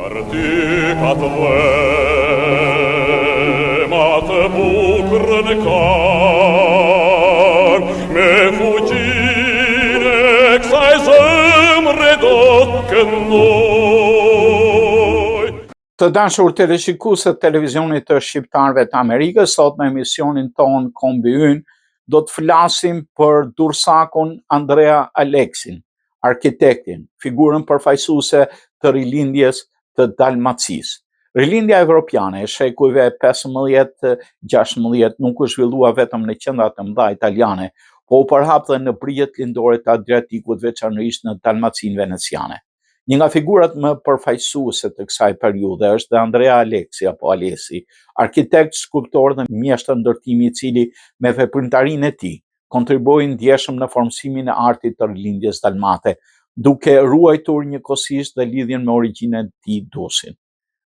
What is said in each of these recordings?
Artica твема te bucră-n car, me fugire exai zëmredot këndoj. Të dashur teleshikues të televizionit të shqiptarëve të Amerikës, sot në emisionin ton Kombi Ynë do të flasim për Dursakun Andrea Aleksin, arkitektin, figurën përfaqësuese të rilindjes të Dalmacisë. Rilindja evropiane e shekujve 15-16 nuk u zhvillua vetëm në qendrat e mëdha italiane, po u përhap dhe në brijet lindore të Adriatikut, veçanërisht në Dalmacinë veneciane. Një nga figurat më përfaqësuese të kësaj periudhe është dhe Andrea Aleksi apo Alesi, arkitekt, skulptor dhe mjeshtër ndërtimi i cili me veprimtarinë e tij kontriboi ndjeshëm në formësimin e artit të rilindjes dalmate, duke ruajtur njëkohësisht dhe lidhjen me origjinën e tij dusin.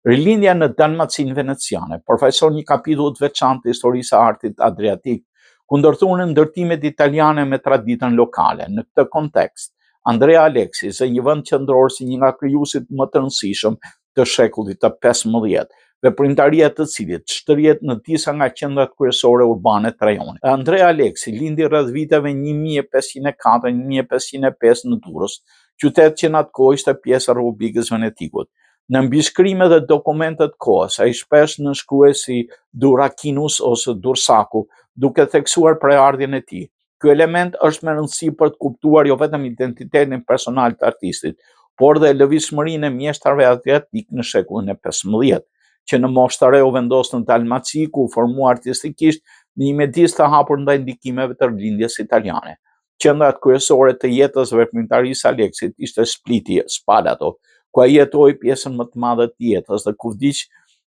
Rilindja në Dalmacinë veneciane përfaqëson një kapitull të veçantë të historisë së artit adriatik, ku ndërthuan ndërtimet italiane me traditën lokale. Në këtë kontekst, Andrea Aleksi është një vend qendror si një nga krijuesit më të rëndësishëm të shekullit të 15, veprimtaria të cilit shtërjet në disa nga qendrat kryesore urbane të rajonit. Andrea Aleksi lindi rreth viteve 1504-1505 në Durrës, qytet që në atë kohë ishte pjesë e Republikës Venetikut. Në mbishkrime dhe dokumentet kohës, ai shpesh nënshkruhej si Durakinus ose Dursaku, duke theksuar prejardhjen e tij. Ky element është me rëndësi për të kuptuar jo vetëm identitetin personal të artistit, por dhe lëvizshmërinë e mjeshtarëve adriatik në shekullin e 15, që në moshë të re u vendos në Dalmaci, ku u formua artistikisht në një mjedis të hapur ndaj ndikimeve të rilindjes italiane. Qendrat kryesore të jetës dhe veprimtarisë së Aleksit ishte Spliti, Spalato, ku ai jetoi pjesën më të madhe të jetës dhe ku vdiq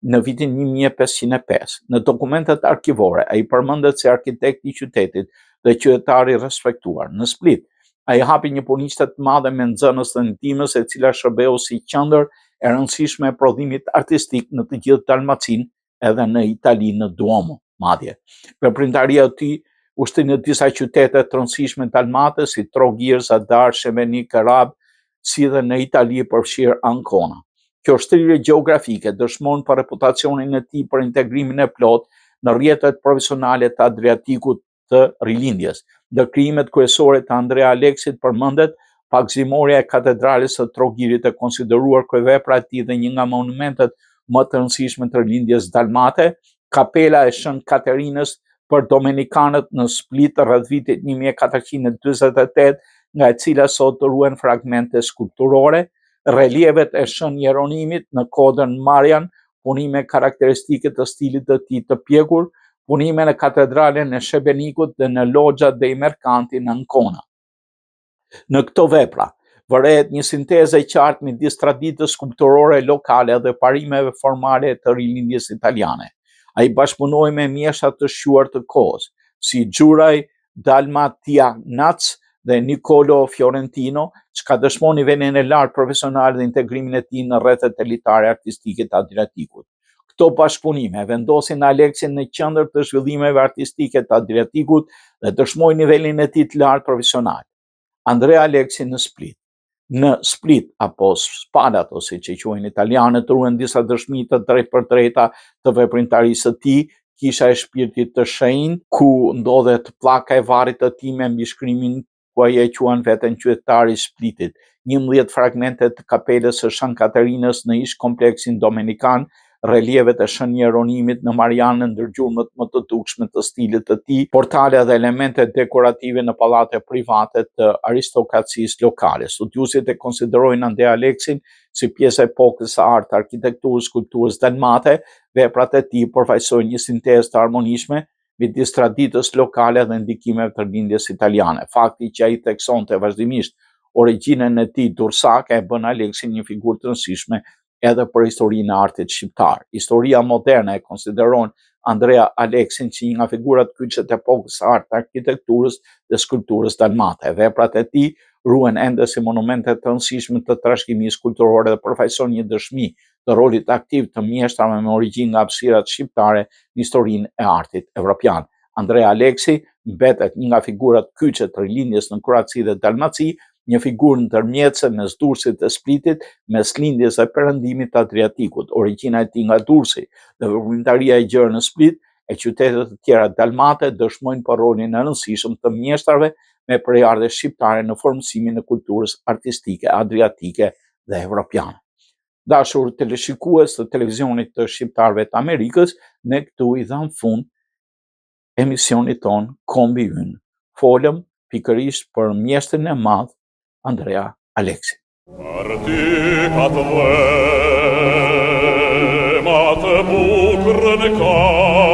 në vitin 1505. Në dokumentet arkivore, ai përmendet si arkitekt i qytetit dhe qytetar i respektuar. Në Split, ai hapi një punishte të madhe me nxënës dhe ndihmës, e cila shërbeu si qendër e rëndësishme e prodhimit artistik në të gjithë Dalmacinë, edhe në Itali në Duomo, madje. Veprimtaria e tij u shti në disa qytete të rëndësishme dalmate si Trogir, Zadar, Shemeni, Karab, si dhe në Itali përfshirë Ancona. Kjo shtrirje gjeografike dëshmon për reputacionin e tij për integrimin e plot në rrjetet profesionale të Adriatikut të rilindjes. Ndër krijimet kryesore të Andrea Aleksit përmendet pagëzimorja e katedrales së Trogirit, e konsideruar kryevepra e tij dhe një nga monumentet më të rëndësishme të rilindjes dalmate, kapela e Shën Katerinës për dominikanët në Split rreth vitit 1448, nga e cila sot ruhen fragmente skulpturore, relievet e Shën Jeronimit në kodën Marian, punime karakteristike të stilit të tij të pjekur, punime në katedralen e Shebenikut dhe në Loggia dei Mercanti në Ancona. Në këto vepra vërehet një sintezë e qartë midis traditës skulpturore lokale dhe parimeve formale të rilindjes italiane. Ai bashkëpunoi me mjeshtra të shquar të kohës, si Giuraj Dalmatianac dhe Niccolo Fiorentino, çka dëshmon nivelin e lartë profesional dhe integrimin e tij në rrethet elitare artistike të Adriatikut. Këto bashkëpunime vendosin Aleksin në qendër të zhvillimeve artistike të Adriatikut dhe dëshmoi nivelin e tij të lartë profesional. Andrea Aleksi në Split. Në Split apo Spalato, siç e quajnë italianët, ruhen disa dëshmi të drejtpërdrejta të veprimtarisë së tij, kisha e shpirtit të shenjtë, ku ndodhet pllaka e varrit të tij me mbishkrimin ku ai e quan veten qytetar i Splitit, 11 fragmente të kapelës së Shën Katerinës në ish kompleksin dominikan, relievet e Shën Jeronimit në Marian në ndërgjurmët më të dukshme të stilit të tij, portale dhe elemente dekorative në pallate private të aristokracisë lokale. Studiuesit e konsiderojnë Andrea Aleksin si pjesë e epokës së artit, arkitekturës, skulpturës dalmate. Veprat e tij përfaqësojnë një sintezë të armonishme midis traditës lokale dhe ndikimeve të rilindjes italiane. Fakti që ai theksonte vazhdimisht origjinën e tij dursake e bën Aleksin një figurë të rëndësishme edhe për historinë e artit shqiptar. Historia moderne e konsideron Andrea Aleksin si një nga figurat kyçe të epokës së artit, arkitekturës dhe skulpturës dalmate. Veprat e tij ruhen ende si monumente të rëndësishme të trashëgimisë kulturore dhe përfaqësojnë një dëshmi të rolit aktiv të mjeshtrave me origjinë nga hapësirat shqiptare në historinë e artit evropian. Andrea Aleksi mbetet një nga figurat kyçe të rilindjes në Kroaci dhe Dalmaci, një figurë ndërmjetëse mes Durrësit dhe Splitit, mes lindjes dhe perëndimit të Adriatikut. Origjina e tij nga Durrësi dhe veprimtaria e gjerë në Split e qytetet të tjera dalmate dëshmojnë për rolin e rëndësishëm të mjeshtrave me prejardhje shqiptare në formësimin e kulturës artistike, adriatike dhe evropiane. Dashur teleshikues të televizionit të shqiptarëve të Amerikës, ne këtu i dham fund emisionit ton Kombi Ynë. Folëm pikërisht për mjeshtrin e madh Andrea Aleksi. Articat vlemat bukrën e ka